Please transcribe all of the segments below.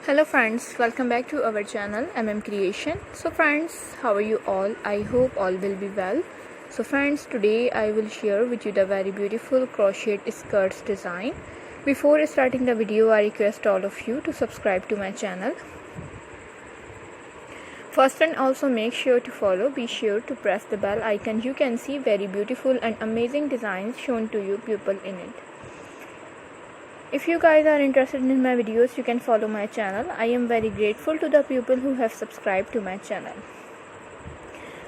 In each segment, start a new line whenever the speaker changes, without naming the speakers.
Hello friends, welcome back to our channel Creation. So friends, how are you all? I hope all will be well. So friends, today I will share with you the very beautiful crochet skirts design. Before starting the video, I request all of you to subscribe to my channel. First, and also make sure to follow. Be sure to press the bell icon. You can see very beautiful and amazing designs shown to you people in it. If you guys are interested in my videos, you can follow my channel. I am very grateful to the people who have subscribed to my channel.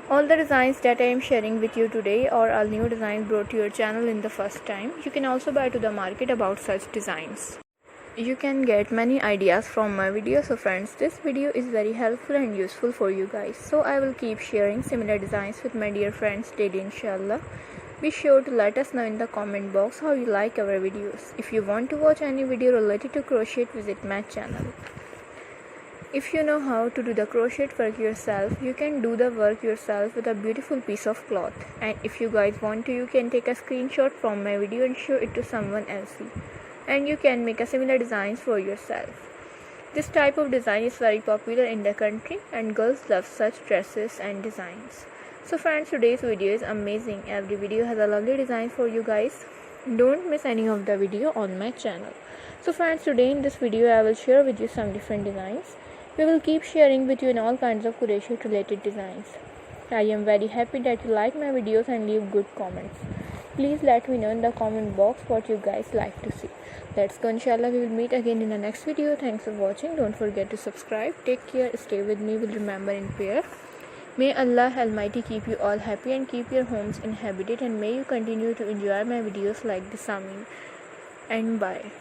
All the designs that I am sharing with you today are all new designs brought to your channel in the first time. You can also buy to the market about such designs. You can get many ideas from my videos. So friends, this video is very helpful and useful for you guys. So I will keep sharing similar designs with my dear friends daily, inshallah. Be sure to let us know in the comment box how you like our videos. If you want to watch any video related to crochet, visit my channel. If you know how to do the crochet work yourself, you can do the work yourself with a beautiful piece of cloth. And if you guys want to, you can take a screenshot from my video and show it to someone else. And you can make a similar designs for yourself. This type of design is very popular in the country and girls love such dresses and designs. So friends, today's video is amazing. Every video has a lovely design for you guys. Don't miss any of the video on my channel. So friends, today in this video I will share with you some different designs. We will keep sharing with you in all kinds of crochet related designs. I am very happy that you like my videos and leave good comments. Please let me know in the comment box what you guys like to see. Let's go, inshallah. We will meet again in the next video. Thanks for watching. Don't forget to subscribe. Take care. Stay with me. We'll remember in prayer. May Allah Almighty keep you all happy and keep your homes inhabited, and may you continue to enjoy my videos like this. Ameen and bye.